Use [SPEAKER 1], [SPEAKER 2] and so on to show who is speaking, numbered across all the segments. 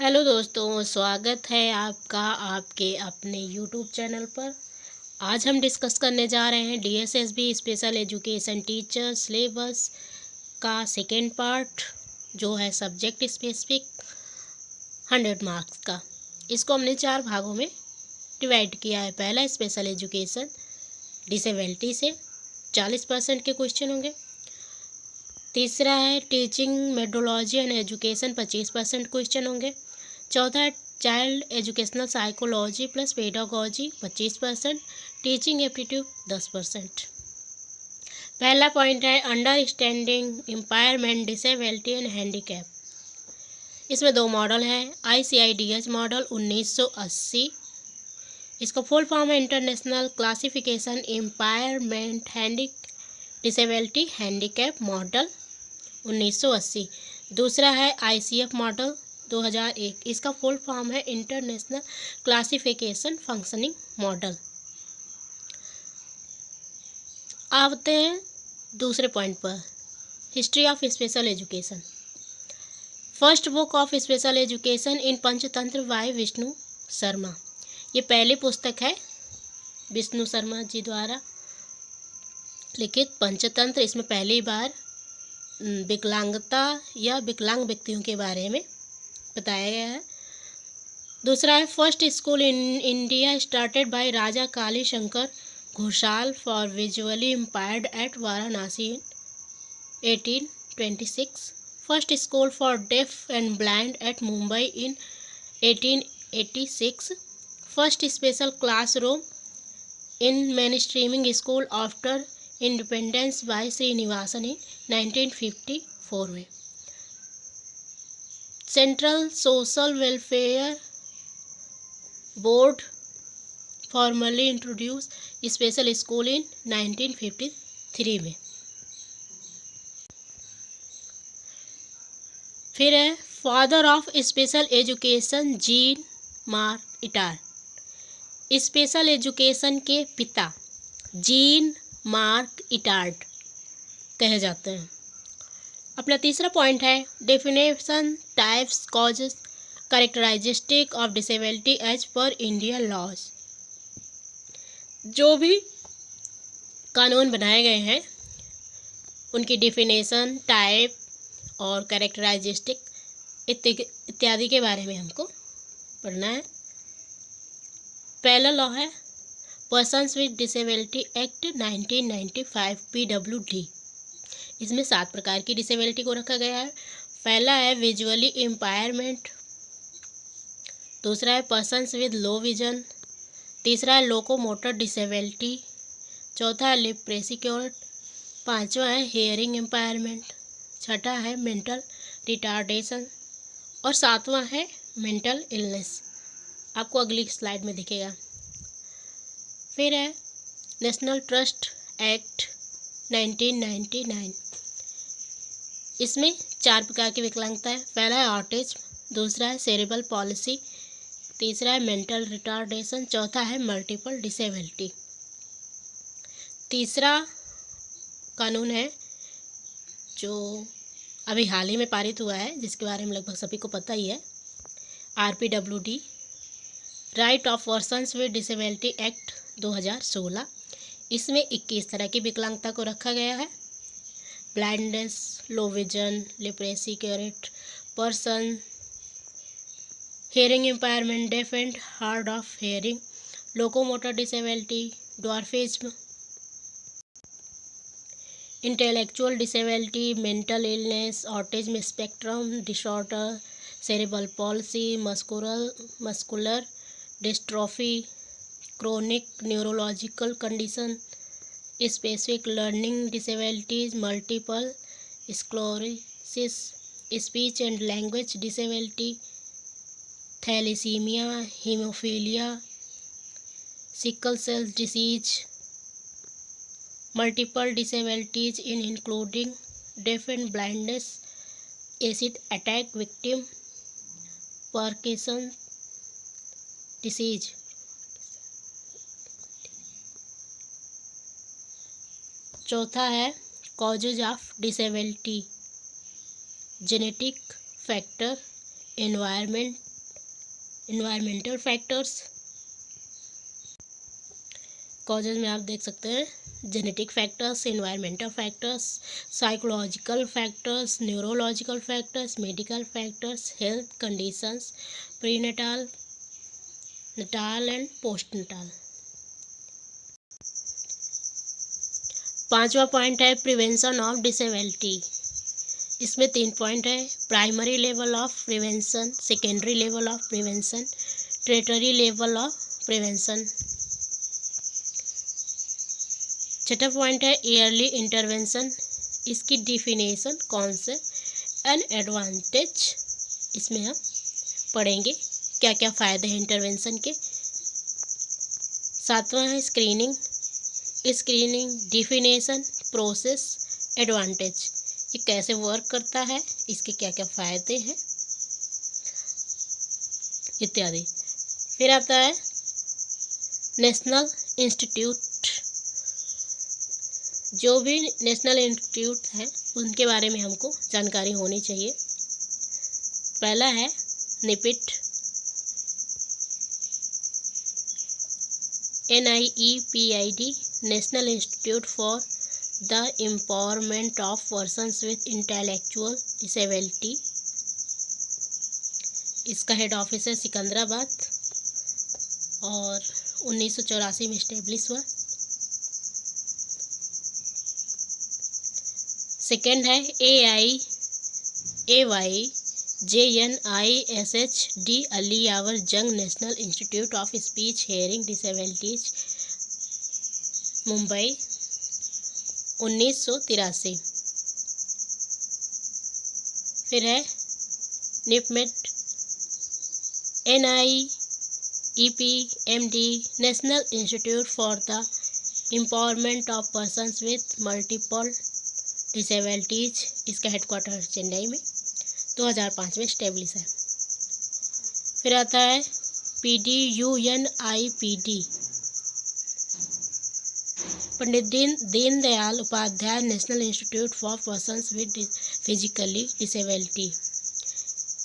[SPEAKER 1] Hello दोस्तों, स्वागत है आपका आपके अपने यूट्यूब चैनल पर। आज हम डिस्कस करने जा रहे हैं DSSB special education teacher syllabus का सेकेंड पार्ट, जो है सब्जेक्ट स्पेसिफिक 100 मार्क्स का। इसको हमने 4 भागों में डिवाइड किया है। पहला स्पेशल एजुकेशन डिसेबिलिटी से 40% के क्वेश्चन होंगे। तीसरा है teaching methodology and education, 25% question होंगे। चौथा है child educational psychology plus pedagogy, 25%। Teaching aptitude 10%। पहला पॉइंट है understanding empowerment disability and handicap. इसमें 2 मॉडल हैं। ICIDH मॉडल 1980, इसका फुल फॉर्म है international classification empowerment disability handicap model 1980। दूसरा है ICF मॉडल 2001, इसका फुल फॉर्म है इंटरनेशनल क्लासिफिकेशन फंक्शनिंग मॉडल। आते हैं दूसरे पॉइंट पर, history of special education. First book of special education in Panchatantra by Vishnu Sharma. ये पहली पुस्तक है विष्णु शर्मा जी द्वारा लिखित पंचतंत्र। इसमें पहली बार विकलांगता या विकलांग व्यक्तियों के बारे में बताया गया है। दूसरा है first school in India started by Raja Kali Shankar Ghoshal for visually impaired at Varanasi in 1826। First school for deaf and blind at Mumbai in 1886। First special classroom in mainstreaming school after independence by Srinivasan in 1954 में। Central social welfare board formally introduce special school in 1953 में। फिर है father of special education Jean Marc Itard. स्पेशल एजुकेशन के पिता gene Marc Etard कहे जाते हैं। अपना तीसरा पॉइंट है definition types causes characteristic of disability as per India laws. जो भी कानून बनाए गए हैं उनकी डेफिनेशन, टाइप और कैरेक्टरिस्टिक इत्यादि के बारे में हमको पढ़ना है। पहला लॉ है persons with disability act 1995 PWD। इसमें 7 प्रकार की डिसेबिलिटी को रखा गया है। पहला है विजुअली इम्पायरमेंट, दूसरा है पर्सन्स विद लो विजन, तीसरा है लोकोमोटर डिसेबिलिटी, चौथा है लिप्रेसी क्योर्ड, पांचवा है हेयरिंग इम्पायरमेंट, छठा है मेंटल रिटार्डेशन और सातवां है मेंटल इलनेस। आपको अगली स्लाइड में दिखेगा। फिर है नेशनल ट्रस्ट एक्ट 1999। इसमें 4 प्रकार की विकलांगता है। पहला है ऑटिज्म, दूसरा है सेरेब्रल पॉलिसी, तीसरा है मेंटल रिटार्डेशन, चौथा है मल्टीपल डिसेबिलिटी। तीसरा कानून है जो अभी हाल ही में पारित हुआ है, जिसके बारे में लगभग सभी को पता ही है, RPWD right of persons with disability act 2016। इसमें 21 तरह की विकलांगता को रखा गया है। Blindness, low vision, leprosy cured person, hearing impairment, deaf and hard of hearing, locomotor disability, dwarfism, intellectual disability, mental illness, autism spectrum disorder, cerebral palsy, muscular dystrophy, chronic neurological condition, specific learning disabilities, multiple sclerosis, speech and language disability, thalassaemia, haemophilia, sickle cell disease, multiple disabilities in including deaf and blindness, acid attack victim, Parkinson disease. चौथा है causes of disability, genetic factor, environment, environmental factors, causes में आप देख सकते हैं genetic factors, environmental factors, psychological factors, neurological factors, medical factors, health conditions, prenatal, natal and postnatal. पांचवा point है prevention of disability. इसमें 3 पॉइंट है, primary level of prevention, secondary level of prevention, tertiary level of prevention. छठा point है yearly intervention. इसकी definition, concept and advantage इसमें हम पढ़ेंगे, क्या क्या फ़ायदे हैं इंटरवेंशन के। सातवां है screening. Screening, definition, process, advantage, ये कैसे वर्क करता है, इसके क्या क्या फ़ायदे हैं इत्यादि। फिर आता है नेशनल इंस्टीट्यूट। जो भी नेशनल इंस्टीट्यूट हैं उनके बारे में हमको जानकारी होनी चाहिए। पहला है निपिट, NIEPID, national institute for the empowerment of persons with intellectual disability. इसका हेड ऑफिस है सिकंदराबाद और 1984 में इस्टेब्लिश हुआ। सेकेंड है AIJNISHD Ali Yavar Jung national institute of speech hearing disabilities, Mumbai 1983। फिर है NIEPMD, NIEPMD, national institute for the empowerment of persons with multiple disabilities. इसका headquarter Chennai में 2005 में इस्टेब्लिश है। फिर आता है PDUNIPD, Pandit Deendayal Upadhyay national institute for persons with physically disability,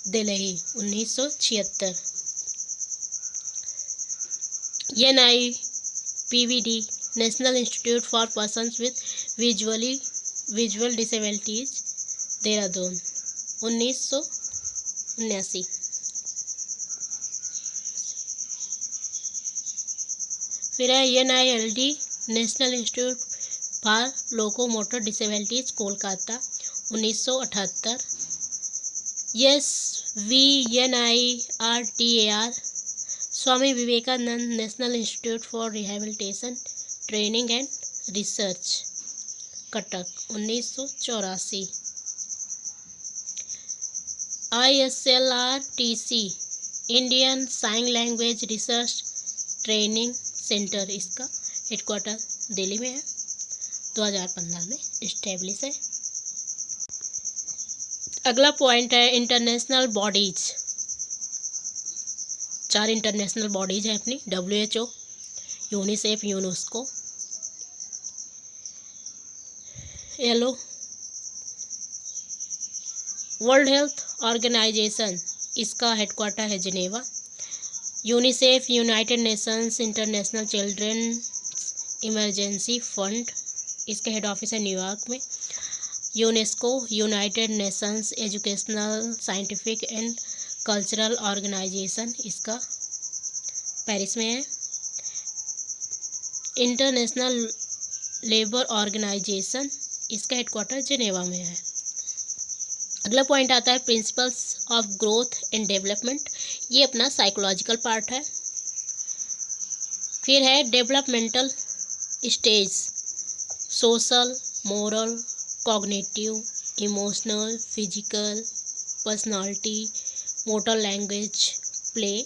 [SPEAKER 1] Delhi 1976। NIPVD, national institute for persons with visual disabilities, Dehradun 1979। फिर है NILD, national institute for locomotor disabilities, Kolkata 1978। SVNIRTAR, Swami Vivekananda national institute for rehabilitation training and research, Cuttack 1984। ISLRTC, Indian sign language research training centre, इसका headquarter Delhi में है, 2015 में establish है। अगला point है international bodies. 4 international bodies हैं अपनी, WHO, UNICEF, UNESCO, ILO, world health organisation, इसका हेडक्वार्टर है Geneva. UNICEF, United Nations international children emergency fund, इसका हेड ऑफिस है न्यूयॉर्क में। UNESCO, United Nations educational, scientific and cultural organisation, इसका Paris में है। इंटरनेशनल लेबर ऑर्गेनाइजेशन, इसका headquarter Geneva में है। अगला पॉइंट आता है principles of growth and development, ये अपना साइकोलॉजिकल पार्ट है। फिर है developmental stage, social, moral, cognitive, emotional, physical, personality, motor language, play,